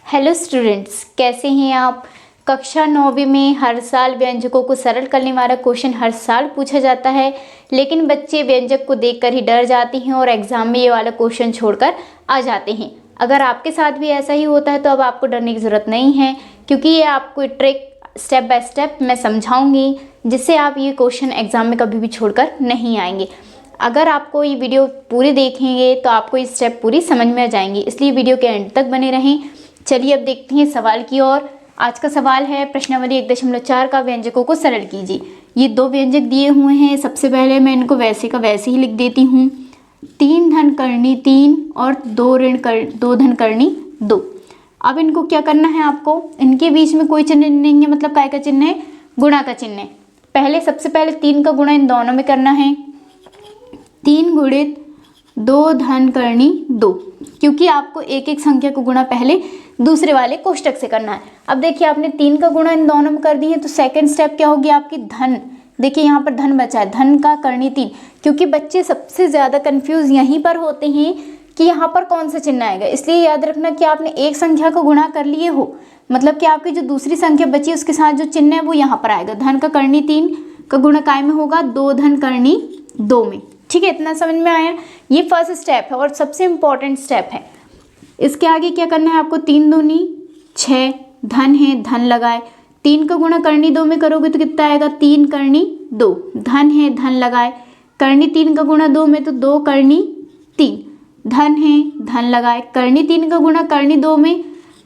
Hello students, कैसे हैं आप। कक्षा 9वीं में हर साल व्यंजकों को सरल करने वाला क्वेश्चन हर साल पूछा जाता है, लेकिन बच्चे व्यंजक को देखकर ही डर जाते हैं और एग्जाम में ये वाला क्वेश्चन छोड़कर आ जाते हैं। अगर आपके साथ भी ऐसा ही होता है तो अब आपको डरने की ज़रूरत नहीं है, क्योंकि ये आपको ट्रिक स्टेप बाय स्टेप मैं समझाऊंगी, जिससे आप ये क्वेश्चन एग्जाम में कभी भी छोड़कर नहीं आएंगे। अगर आपको ये वीडियो पूरी देखेंगे तो आपको ये स्टेप पूरी समझ में आ जाएंगी, इसलिए वीडियो के एंड तक बने रहें। चलिए अब देखते हैं सवाल की ओर। आज का सवाल है प्रश्नावली 1.4 का व्यंजकों को सरल कीजिए। ये दो व्यंजक दिए हुए हैं। सबसे पहले मैं इनको वैसे का वैसे ही लिख देती हूँ। 3 धन करनी 3 और 2 धन करनी 2। अब इनको क्या करना है आपको, इनके बीच में कोई चिन्ह नहीं है, मतलब काय का चिन्ह है, गुणा का चिन्ह है। सबसे पहले 3 का गुणा इन दोनों में करना है। 3 गुणित 2 धन करनी 2, क्योंकि आपको एक एक संख्या को गुणा पहले दूसरे वाले कोष्टक से करना है। अब देखिए आपने 3 का गुणा इन दोनों में कर दी है, तो सेकंड स्टेप क्या होगी आपकी, धन। देखिए यहाँ पर धन बचा है, धन का करनी 3, क्योंकि बच्चे सबसे ज़्यादा कंफ्यूज यहीं पर होते हैं कि यहाँ पर कौन सा चिन्ह आएगा। इसलिए याद रखना कि आपने एक संख्या को गुणा कर लिए हो, मतलब कि आपकी जो दूसरी संख्या बची है उसके साथ जो चिन्ह है वो यहाँ पर आएगा। धन का करनी 3 का गुणा काय में होगा, 2 धन करनी 2 में। ठीक है, इतना समझ में आया। ये फर्स्ट स्टेप है और सबसे इम्पॉर्टेंट स्टेप है। इसके आगे क्या करना है आपको, 3 दूनी 6, धन है, धन लगाए। 3 का गुणा करनी 2 में करोगे तो कितना आएगा, 3 करनी 2, धन है, धन लगाए। करनी 3 का गुणा 2 में तो 2 करनी 3, धन है, धन लगाए। करनी 3 का गुणा करनी 2 में,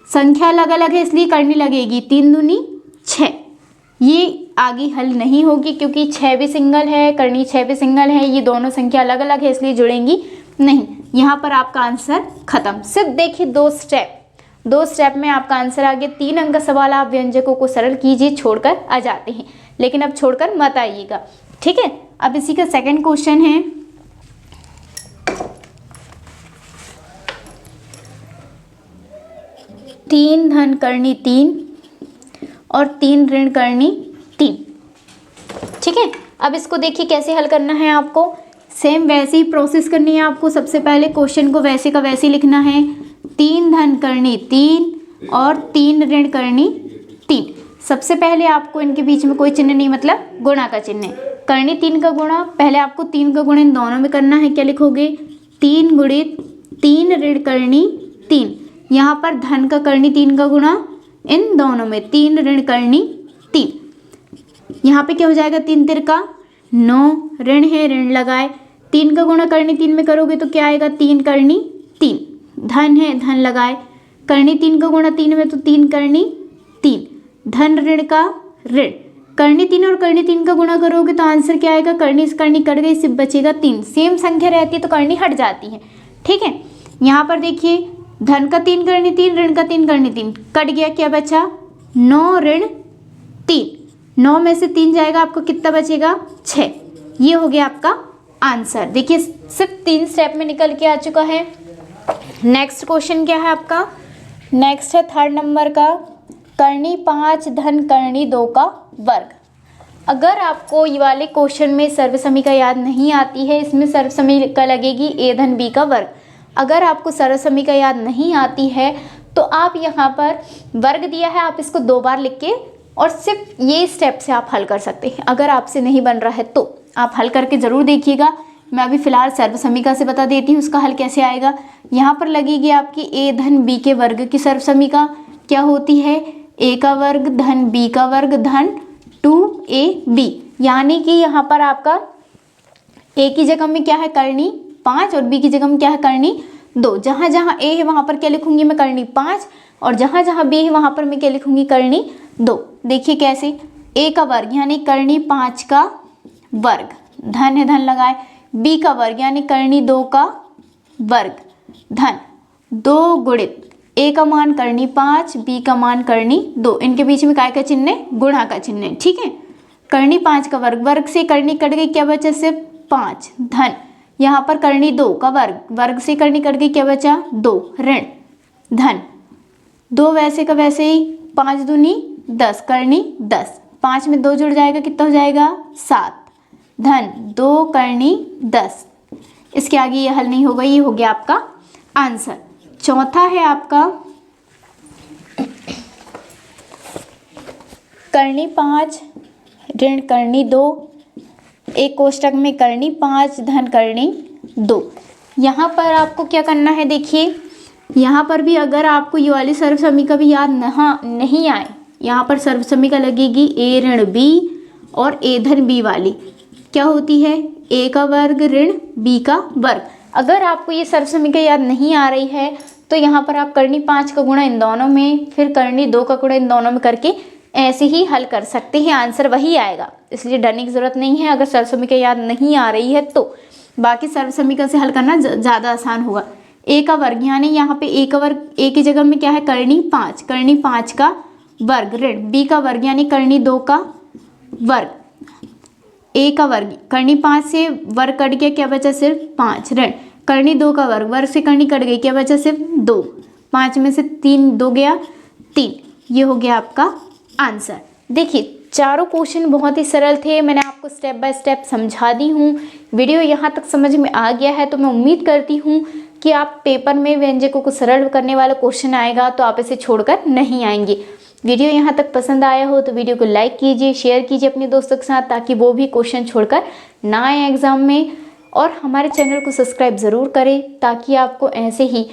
संख्या अलग अलग है इसलिए करनी लगेगी, 3 दूनी 6। ये आगे हल नहीं होगी क्योंकि 6 भी सिंगल है, करनी 6 भी सिंगल है, ये दोनों संख्या अलग अलग है इसलिए जुड़ेंगी नहीं। यहाँ पर आपका आंसर खत्म। सिर्फ देखिए दो स्टेप में आपका आंसर आ गया। 3 अंक का सवाल, आप व्यंजकों को सरल कीजिए, छोड़कर आ जाते हैं, लेकिन अब छोड़कर मत आइएगा। ठीक है, अब इसी का सेकंड क्वेश्चन है। तीन धन करनी 3 और 3 ऋण करनी 3। ठीक है, अब इसको देखिए कैसे हल करना है आपको। सेम वैसे ही प्रोसेस करनी है आपको। सबसे पहले क्वेश्चन को वैसे का वैसे लिखना है। 3 धन करनी 3 और 3 ऋण करनी 3। सबसे पहले आपको इनके बीच में कोई चिन्ह नहीं, मतलब गुणा का चिन्ह है। करनी 3 का गुणा, पहले आपको 3 का गुणा इन दोनों में करना है। क्या लिखोगे, 3 गुणित 3 ऋण करनी 3। यहाँ पर धन का करनी 3 का गुणा इन दोनों में, 3 ऋण करनी 3। यहाँ पे क्या हो जाएगा, 3 तिरका 9, ऋण है, ऋण लगाए। 3 का गुणा करनी 3 में करोगे तो क्या आएगा, 3 करनी 3, धन है, धन लगाए। करनी 3 का गुणा 3 में तो 3 करनी 3, धन ऋण का ऋण। करनी 3 और करनी 3 का गुणा करोगे तो आंसर क्या आएगा, करनी से करनी कट गई, सिर्फ बचेगा 3। सेम संख्या रहती है तो करनी हट जाती है। ठीक है, यहाँ पर देखिए धन का 3 करनी 3, ऋण का 3 करनी 3, कट गया, क्या बचा, 9 ऋण 3। 9 में से 3 जाएगा, आपको कितना बचेगा, 6। ये हो गया आपका आंसर। देखिए सिर्फ 3 स्टेप में निकल के आ चुका है। नेक्स्ट क्वेश्चन क्या है आपका, नेक्स्ट है 3rd नंबर का, करनी 5 धन करनी 2 का वर्ग। अगर आपको ये वाले क्वेश्चन में सर्वसमीका याद नहीं आती है, इसमें सर्वसमीका लगेगी a धन b का वर्ग। अगर आपको सर्वसमीका याद नहीं आती है तो आप यहाँ पर वर्ग दिया है, आप इसको 2 बार लिख के और सिर्फ ये स्टेप से आप हल कर सकते हैं। अगर आपसे नहीं बन रहा है तो आप हल करके ज़रूर देखिएगा। मैं अभी फ़िलहाल सर्वसमीका से बता देती हूँ उसका हल कैसे आएगा। यहाँ पर लगेगी आपकी a धन b के वर्ग की सर्वसमीका। क्या होती है, a का वर्ग धन b का वर्ग धन 2ab। यानी कि यहाँ पर आपका a की जगह में क्या है, करनी 5 और b की जगह में क्या है, करनी 2। जहाँ जहाँ a है वहाँ पर क्या लिखूंगी मैं, करनी 5, और जहाँ जहाँ b है वहाँ पर मैं क्या लिखूंगी, करनी 2। देखिए कैसे, a का वर्ग यानी करनी 5 का वर्ग, धन है, धन लगाए। b का वर्ग यानी करनी 2 का वर्ग, धन 2 गुणित a का मान करनी 5, b का मान करनी 2। इनके बीच में काय का चिन्ह है, गुणा का चिन्ह है। ठीक है, करनी 5 का वर्ग, वर्ग से करनी कट गई, क्या बचा, सिर्फ 5, धन। यहाँ पर करनी 2 का वर्ग, वर्ग से करनी कट गई, क्या बचा, 2, ऋण, धन 2 वैसे का वैसे ही, 5 दूनी 10, करनी 10, 5 में 2 जुड़ जाएगा, कितना हो जाएगा, 7, धन 2 करनी 10। इसके आगे ये हल नहीं होगा, ये हो गया आपका आंसर। चौथा है आपका करनी 5 ऋण करनी 2, एक कोष्टक में करनी 5 धन करनी 2। यहाँ पर आपको क्या करना है, देखिए यहाँ पर भी अगर आपको ये वाली सर्व समीकरण भी याद नहीं आए, यहाँ पर सर्व समीकरण लगेगी ए ऋण बी और ए धन बी वाली क्या होती है, ए का वर्ग ऋण बी का वर्ग। अगर आपको ये सर्व समीकरण याद नहीं आ रही है तो यहाँ पर आप करनी 5 का गुणा इन दोनों में, फिर करनी 2 का गुणा इन दोनों में करके ऐसे ही हल कर सकते हैं, आंसर वही आएगा, इसलिए डरने की ज़रूरत नहीं है। अगर सर्व समीकरण याद नहीं आ रही है तो बाकी सर्व समीकरण से हल करना ज़्यादा आसान होगा। ए का वर्ग यानी यहाँ पे ए का वर्ग, ए की जगह में क्या है करनी 5 का वर्ग ऋण बी का वर्ग यानी करनी 2 का वर्ग, ए का वर्ग करनी 5 से वर्ग कट गया, क्या बचा सिर्फ 5 ऋण करनी 2 का वर्ग से करनी कट गई, क्या बचा सिर्फ 2, 5 में से 3 2 गया 3, ये हो गया आपका आंसर। देखिए चारों क्वेश्चन बहुत ही सरल थे, मैंने आपको स्टेप बाय स्टेप समझा दी हूँ। वीडियो यहाँ तक समझ में आ गया है तो मैं उम्मीद करती हूँ कि आप पेपर में व्यंजकों को सरल करने वाला क्वेश्चन आएगा तो आप इसे छोड़कर नहीं आएंगे। वीडियो यहाँ तक पसंद आया हो तो वीडियो को लाइक कीजिए, शेयर कीजिए अपने दोस्तों के साथ ताकि वो भी क्वेश्चन छोड़कर ना आए एग्ज़ाम में, और हमारे चैनल को सब्सक्राइब ज़रूर करें ताकि आपको ऐसे ही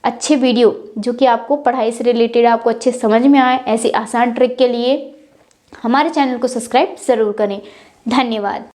अच्छे वीडियो जो कि आपको पढ़ाई से रिलेटेड आपको अच्छे समझ में आए, ऐसी आसान ट्रिक के लिए हमारे चैनल को सब्सक्राइब ज़रूर करें। धन्यवाद।